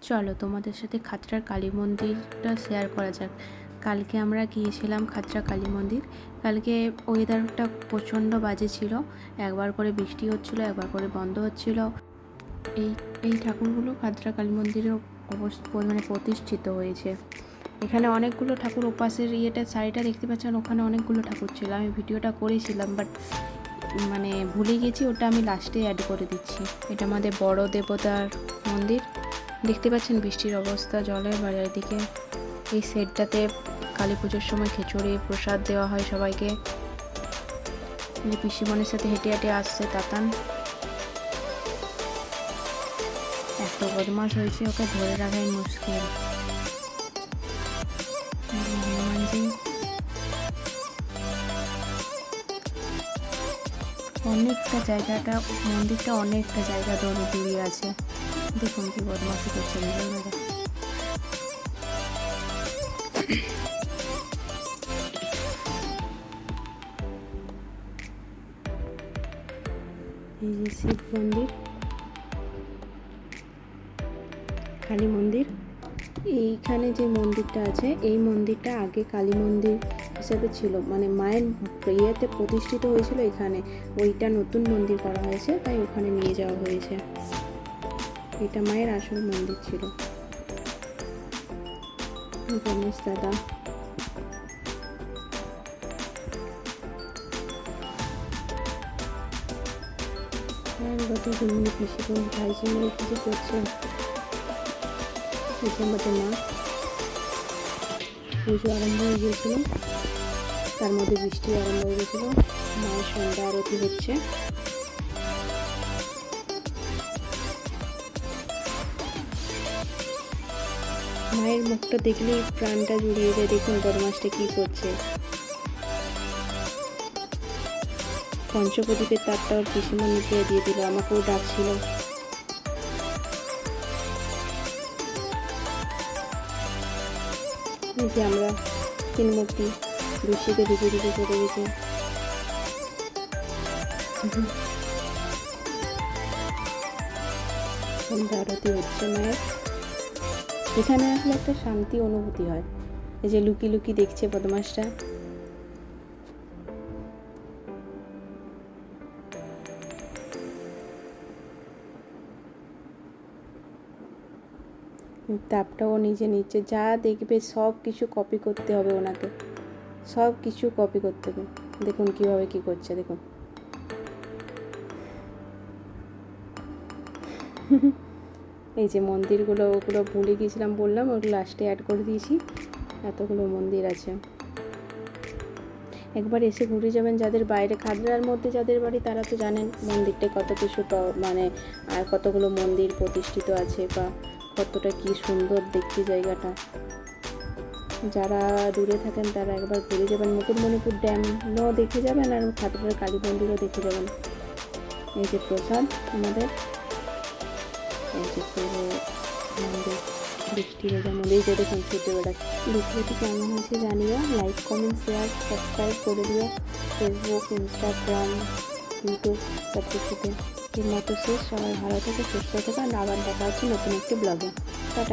চলো তোমাদের সাথে খাতড়ার কালী মন্দিরটা শেয়ার করা যাক। কালকে আমরা গিয়েছিলাম খাতড়া কালী মন্দির। কালকে ওয়েদারটা প্রচণ্ড বাজে ছিল, একবার করে বৃষ্টি হচ্ছিল, একবার করে বন্ধ হচ্ছিল। এই এই ঠাকুরগুলো খাতড়া কালী মন্দিরে মানে প্রতিষ্ঠিত হয়েছে। এখানে অনেকগুলো ঠাকুর, ওপাশের সাইডটা দেখতে পাচ্ছেন, ওখানে অনেকগুলো ঠাকুর ছিল। আমি ভিডিওটা করেছিলাম বাট মানে ভুলে গেছি, ওটা আমি লাস্টে অ্যাড করে দিচ্ছি। এটা আমাদের বড় দেবতার মন্দির। দেখতে পাচ্ছেন বৃষ্টির অবস্থা, জলের বাজার দিকে। এই সেটটাতে কালী পুজোর সময় খিচুড়ি প্রসাদ দেওয়া হয় সবাইকে। পিসিমণির সাথে হেঁটে হেঁটে আসছে তাতান। এত বদমাস হয়েছে, ওকে ধরে রাখাই মুশকিল। হনুমানজি অনেকটা জায়গাটা, মন্দিরটা অনেকটা জায়গা ধরে দূরে আছে। দেখুন কি বদমাসি করছে নিজেরা। এই যে শিব মন্দির, কালী মন্দির। এইখানে যে মন্দিরটা আছে, এই মন্দিরটা আগে কালী মন্দির হিসেবে ছিল, মানে মায়ের ইয়েতে প্রতিষ্ঠিত হয়েছিল এখানে। ওইটা নতুন মন্দির করা হয়েছে, তাই ওখানে নিয়ে যাওয়া হয়েছে। এটা মায়ের আসল মন্দির ছিল। গণেশ দাদা, পিসিবোন ভাইজি মিলে কিছু করছে। আমাদের মা পুজো আরম্ভ হয়ে গিয়েছিল, তার মধ্যে বৃষ্টি আরম্ভ হয়ে গিয়েছিল। মায়ের সন্ধ্যা আরতি হচ্ছে। মায়ের মুখটা দেখলেই প্রাণটা জুড়িয়ে যায়। দেখুন বদমাসটা কি করছে। পঞ্চপ্রদীপের তারটা ওর পিসিমণিকে দিয়ে দিল, আমাকেও ডাকছিল। এই যে আমরা তিন মূর্তি বৃষ্টিতে ভিজে ভিজে চলে গেছে। সন্ধ্যা আরতি হচ্ছে মায়ের। এখানে আসলে একটা শান্তি অনুভূতি হয়। এই যে লুকি লুকি দেখছে বদমাসটা। তাপটাও নিজে নিচ্ছে, যা দেখবে সব কিছু কপি করতে হবে ওনাকে, সব কিছু কপি করতে হবে। দেখুন কিভাবে কি করছে, দেখুন। এই যে মন্দিরগুলো, ওগুলো ভুলে গিয়েছিলাম বললাম, ওগুলো লাস্টে অ্যাড করে দিয়েছি। এতগুলো মন্দির আছে, একবার এসে ঘুরে যাবেন। যাদের বাইরে খাতড়ার মধ্যে যাদের বাড়ি, তারা তো জানেন মন্দিরটা কত কিছু, মানে আর কতগুলো মন্দির প্রতিষ্ঠিত আছে বা কতটা কি সুন্দর দেখতে জায়গাটা। যারা দূরে থাকেন তারা একবার ঘুরে যাবেন, মুকুটমণিপুর ড্যামও দেখে যাবেন আর খাতড়ার কালী মন্দিরও দেখে যাবেন। এই যে প্রসাদ আমাদের, এই যে পুরো মন্দির, বৃষ্টি ভেজা মন্দির। যে দেখুন ছুটে বেড়াচ্ছে। ভিডিওটি কেমন হয়েছে জানিও, লাইক কমেন্ট শেয়ার সাবস্ক্রাইব করে দিও। ফেসবুক, ইনস্টাগ্রাম, ইউটিউব সব কিছুতে। এর মতো শেষ। সবাই ভালো থেকে সুস্থ থেকে, আর আবার দেখা হচ্ছে নতুন একটি ব্লগে। টাটা।